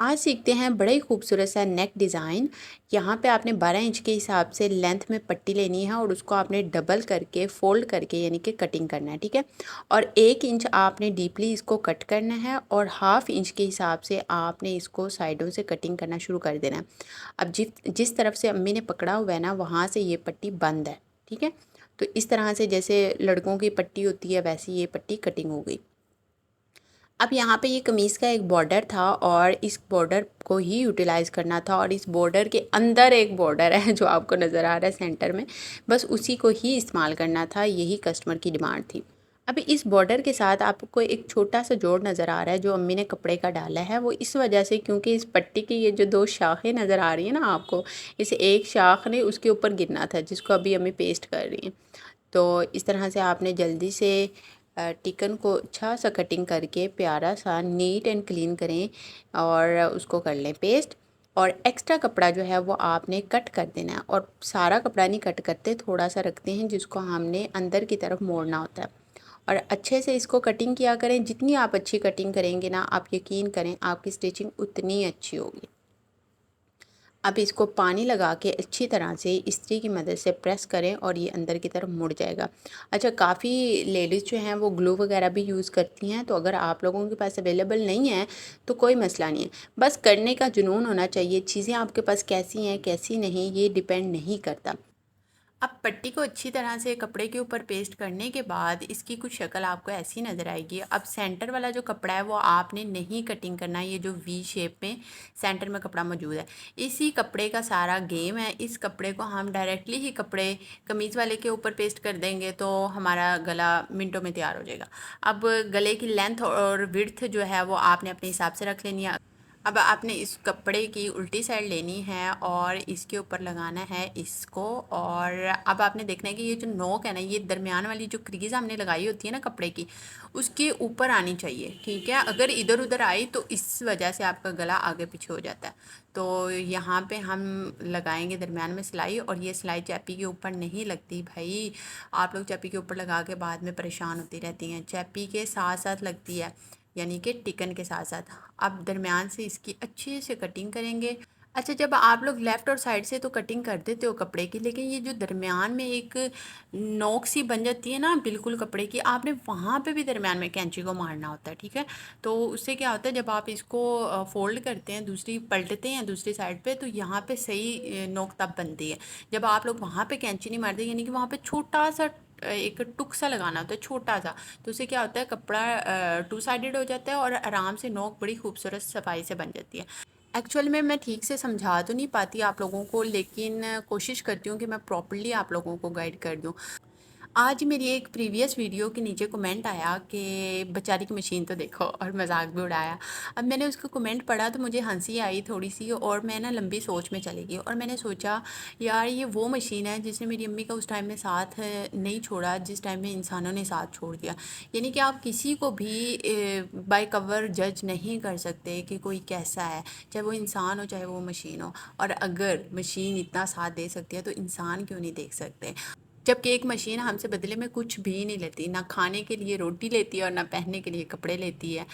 आज सीखते हैं बड़ा ही खूबसूरत सा नेक डिज़ाइन। यहाँ पे आपने 12 इंच के हिसाब से लेंथ में पट्टी लेनी है और उसको आपने डबल करके फोल्ड करके यानी कि कटिंग करना है, ठीक है। और 1 इंच आपने डीपली इसको कट करना है और हाफ इंच के हिसाब से आपने इसको साइडों से कटिंग करना शुरू कर देना है। अब जिस तरफ से अम्मी ने पकड़ा हुआ है ना, वहाँ से ये पट्टी बंद है, ठीक है। तो इस तरह से जैसे लड़कों की पट्टी होती है वैसे ये पट्टी कटिंग हो गई। अब यहाँ पे ये कमीज़ का एक बॉर्डर था और इस बॉर्डर को ही यूटिलाइज़ करना था और इस बॉर्डर के अंदर एक बॉर्डर है जो आपको नज़र आ रहा है सेंटर में, बस उसी को ही इस्तेमाल करना था, यही कस्टमर की डिमांड थी। अभी इस बॉर्डर के साथ आपको एक छोटा सा जोड़ नज़र आ रहा है जो अम्मी ने कपड़े का डाला है, वो इस वजह से क्योंकि इस पट्टी की ये जो 2 शाखें नज़र आ रही है ना आपको, इस एक शाख ने उसके ऊपर गिरना था जिसको अभी अम्मी पेस्ट कर रही हैं। तो इस तरह से आपने जल्दी से टिकन को अच्छा सा कटिंग करके प्यारा सा नीट एंड क्लीन करें और उसको कर लें पेस्ट। और एक्स्ट्रा कपड़ा जो है वो आपने कट कर देना है और सारा कपड़ा नहीं कट करते, थोड़ा सा रखते हैं जिसको हमने अंदर की तरफ मोड़ना होता है। और अच्छे से इसको कटिंग किया करें, जितनी आप अच्छी कटिंग करेंगे ना, आप यकीन करें आपकी स्टिचिंग उतनी अच्छी होगी। अब इसको पानी लगा के अच्छी तरह से इस्त्री की मदद से प्रेस करें और ये अंदर की तरफ मुड़ जाएगा। अच्छा, काफ़ी लेडीज़ जो हैं वो ग्लू वगैरह भी यूज़ करती हैं, तो अगर आप लोगों के पास अवेलेबल नहीं है तो कोई मसला नहीं है, बस करने का जुनून होना चाहिए। चीज़ें आपके पास कैसी हैं कैसी नहीं ये डिपेंड नहीं करता। अब पट्टी को अच्छी तरह से कपड़े के ऊपर पेस्ट करने के बाद इसकी कुछ शक्ल आपको ऐसी नज़र आएगी। अब सेंटर वाला जो कपड़ा है वो आपने नहीं कटिंग करना, ये जो वी शेप में सेंटर में कपड़ा मौजूद है इसी कपड़े का सारा गेम है। इस कपड़े को हम डायरेक्टली ही कपड़े कमीज़ वाले के ऊपर पेस्ट कर देंगे तो हमारा गला मिनटों में तैयार हो जाएगा। अब गले की लेंथ और विड्थ जो है वो आपने अपने हिसाब से रख लेनी है। अब आपने इस कपड़े की उल्टी साइड लेनी है और इसके ऊपर लगाना है इसको। और अब आपने देखना है कि ये जो नोक है ना, ये दरमियान वाली जो क्रीज़ हमने लगाई होती है ना कपड़े की, उसके ऊपर आनी चाहिए, ठीक है। अगर इधर उधर आई तो इस वजह से आपका गला आगे पीछे हो जाता है। तो यहाँ पे हम लगाएंगे दरमियान में सिलाई, और ये सिलाई चैपी के ऊपर नहीं लगती भाई। आप लोग चैपी के ऊपर लगा के बाद में परेशान होती रहती हैं, चैपी के साथ साथ लगती है, यानी कि टिकन के साथ साथ। अब दरमियान से इसकी अच्छे से कटिंग करेंगे। अच्छा, जब आप लोग लेफ़्ट और साइड से तो कटिंग कर देते हो कपड़े की, लेकिन ये जो दरमियान में एक नोक सी बन जाती है ना बिल्कुल कपड़े की, आपने वहाँ पे भी दरमियान में कैंची को मारना होता है, ठीक है। तो उससे क्या होता है, जब आप इसको फोल्ड करते हैं, दूसरी पलटते हैं दूसरी साइड पे, तो यहाँ पे सही नोक तब बनती है जब आप लोग वहाँ पे कैंची नहीं मारते, यानी कि वहाँ पे छोटा सा एक टुक सा लगाना होता है छोटा सा। तो उससे क्या होता है, कपड़ा टू साइडेड हो जाता है और आराम से नोक बड़ी खूबसूरत सफाई से बन जाती है। एक्चुअल में मैं ठीक से समझा तो नहीं पाती आप लोगों को, लेकिन कोशिश करती हूँ कि मैं प्रॉपर्ली आप लोगों को गाइड कर दूँ। आज मेरी एक प्रीवियस वीडियो के नीचे कमेंट आया कि बेचारी की मशीन तो देखो, और मजाक भी उड़ाया। अब मैंने उसका कमेंट पढ़ा तो मुझे हंसी आई थोड़ी सी, और मैं ना लंबी सोच में चली गई और मैंने सोचा यार ये वो मशीन है जिसने मेरी अम्मी का उस टाइम में साथ नहीं छोड़ा जिस टाइम में इंसानों ने साथ छोड़ दिया। यानी कि आप किसी को भी बाय कवर जज नहीं कर सकते कि कोई कैसा है, चाहे वो इंसान हो चाहे वो मशीन हो। और अगर मशीन इतना साथ दे सकती है तो इंसान क्यों नहीं देख सकते। जबकि एक मशीन हमसे बदले में कुछ भी नहीं लेती, ना खाने के लिए रोटी लेती है और ना पहनने के लिए कपड़े लेती है।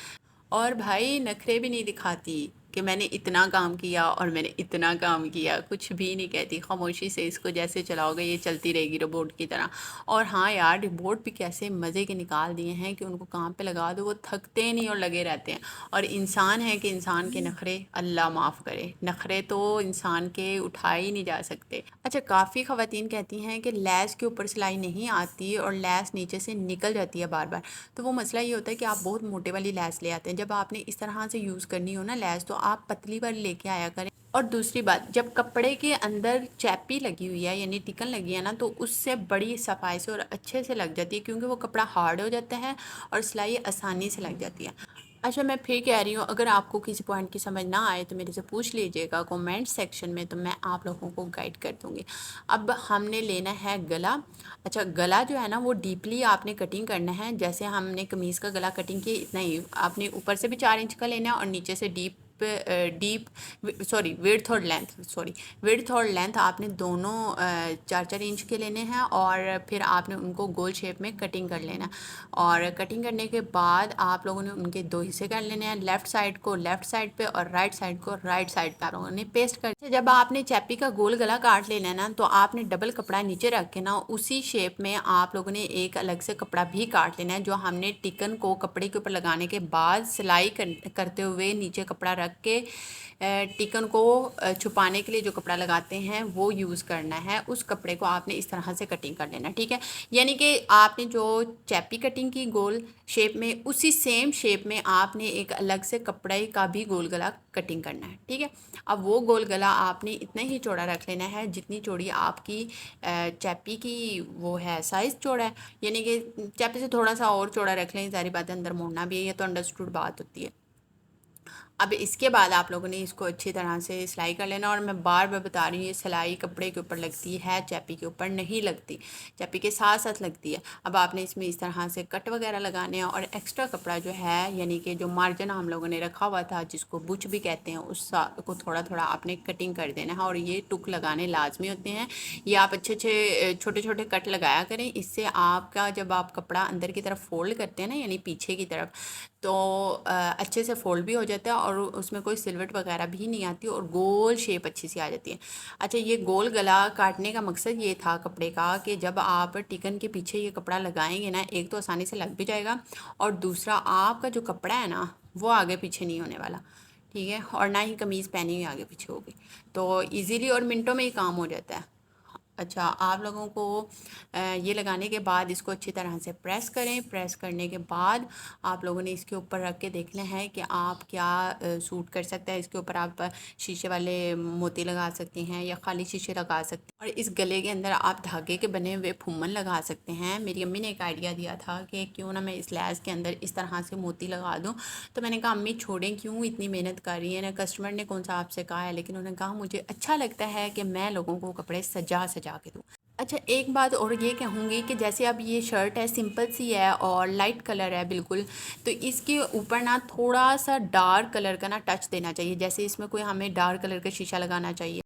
और भाई नखरे भी नहीं दिखाती कि मैंने इतना काम किया और मैंने इतना काम किया, कुछ भी नहीं कहती, खामोशी से इसको जैसे चलाओगे ये चलती रहेगी रोबोट की तरह। और हाँ यार, रोबोट भी कैसे मज़े के निकाल दिए हैं कि उनको काम पे लगा दो वो थकते नहीं और लगे रहते हैं। और इंसान है कि इंसान के नखरे अल्लाह माफ़ करे, नखरे तो इंसान के उठाए ही नहीं जा सकते। अच्छा, काफ़ी ख़वातीन कहती हैं कि लैस के ऊपर सिलाई नहीं आती और लैस नीचे से निकल जाती है बार बार। तो वो मसला ये होता है कि आप बहुत मोटे वाली लैस ले आते हैं। जब आपने इस तरह से यूज़ करनी हो ना लैस, तो आप पतली वाली लेके आया करें। और दूसरी बात, जब कपड़े के अंदर चैपी लगी हुई है यानी टिकन लगी है ना, तो उससे बड़ी सफाई से और अच्छे से लग जाती है, क्योंकि वो कपड़ा हार्ड हो जाता है और सिलाई आसानी से लग जाती है। अच्छा, मैं फिर कह रही हूँ, अगर आपको किसी पॉइंट की समझ ना आए तो मेरे से पूछ लीजिएगा कमेंट सेक्शन में, तो मैं आप लोगों को गाइड कर दूँगी। अब हमने लेना है गला। अच्छा, गला जो है ना वो डीपली आपने कटिंग करना है, जैसे हमने कमीज़ का गला कटिंग किया इतना ही आपने ऊपर से भी 4 इंच का लेना है और नीचे से डीप विड्थ और लेंथ आपने दोनों 4-4 इंच के लेने हैं और फिर आपने उनको गोल शेप में कटिंग कर लेना। और कटिंग करने के बाद आप लोगों ने उनके 2 हिस्से कर लेने हैं, लेफ़्ट साइड को लेफ़्ट साइड पे और राइट साइड को राइट साइड पे आप लोगों ने पेस्ट कर। जब आपने चैपी का गोल गला काट लेना है ना, तो आपने डबल कपड़ा नीचे रख के ना उसी शेप में आप लोगों ने एक अलग से कपड़ा भी काट लेना है, जो हमने टिकन को कपड़े के ऊपर लगाने के बाद सिलाई करते हुए नीचे कपड़ा रख के टिकन को छुपाने के लिए जो कपड़ा लगाते हैं वो यूज़ करना है। उस कपड़े को आपने इस तरह से कटिंग कर लेना, ठीक है। यानी कि आपने जो चैपी कटिंग की गोल शेप में, उसी सेम शेप में आपने एक अलग से कपड़े का भी गोल गला कटिंग करना है, ठीक है। अब वो गोल गला आपने इतना ही चौड़ा रख लेना है जितनी चौड़ी आपकी चैपी की वो है साइज़ चौड़ा है, यानी कि चैपी से थोड़ा सा और चौड़ा रख लें, सारी बातें अंदर मोड़ना भी है, ये तो अंडरस्टूड बात होती है। अब इसके बाद आप लोगों ने इसको अच्छी तरह से सिलाई कर लेना। और मैं बार बार बता रही हूँ, ये सिलाई कपड़े के ऊपर लगती है, चैपी के ऊपर नहीं लगती, चैपी के साथ साथ लगती है। अब आपने इसमें इस तरह से कट वगैरह लगाने हैं और एक्स्ट्रा कपड़ा जो है, यानी कि जो मार्जिन हम लोगों ने रखा हुआ था जिसको बुच भी कहते हैं, उस को थोड़ा थोड़ा आपने कटिंग कर देना है। और ये टुक लगाने लाजमी होते हैं, ये आप अच्छे अच्छे छोटे छोटे कट लगाया करें। इससे आपका जब आप कपड़ा अंदर की तरफ फोल्ड करते हैं ना, यानी पीछे की तरफ, तो अच्छे से फोल्ड भी हो जाता है और उसमें कोई सिलवट वगैरह भी नहीं आती और गोल शेप अच्छी सी आ जाती है। अच्छा, ये गोल गला काटने का मकसद ये था कपड़े का कि जब आप टिकन के पीछे ये कपड़ा लगाएंगे ना, एक तो आसानी से लग भी जाएगा और दूसरा आपका जो कपड़ा है ना वो आगे पीछे नहीं होने वाला, ठीक है। और ना ही कमीज़ पहनी हुई आगे पीछे होगी, तो ईज़िली और मिनटों में ही काम हो जाता है। अच्छा, आप लोगों को ये लगाने के बाद इसको अच्छी तरह से प्रेस करें। प्रेस करने के बाद आप लोगों ने इसके ऊपर रख के देखना है कि आप क्या सूट कर सकते हैं। इसके ऊपर आप शीशे वाले मोती लगा सकते हैं या खाली शीशे लगा सकते हैं, और इस गले के अंदर आप धागे के बने हुए फूमन लगा सकते हैं। मेरी अम्मी ने एक आइडिया दिया था कि क्यों ना मैं इस लैस के अंदर इस तरह से मोती लगा दूँ, तो मैंने कहा अम्मी छोड़ें, क्यों इतनी मेहनत कर रही है ना, कस्टमर ने कौन सा आपसे कहा है, लेकिन उन्होंने कहा मुझे अच्छा लगता है कि मैं लोगों को कपड़े सजा के दूँ। अच्छा, एक बात और ये कहूँगी कि जैसे अब ये शर्ट है, सिंपल सी है और लाइट कलर है बिल्कुल, तो इसके ऊपर ना थोड़ा सा डार्क कलर का ना टच देना चाहिए। जैसे इसमें कोई हमें डार्क कलर का शीशा लगाना चाहिए,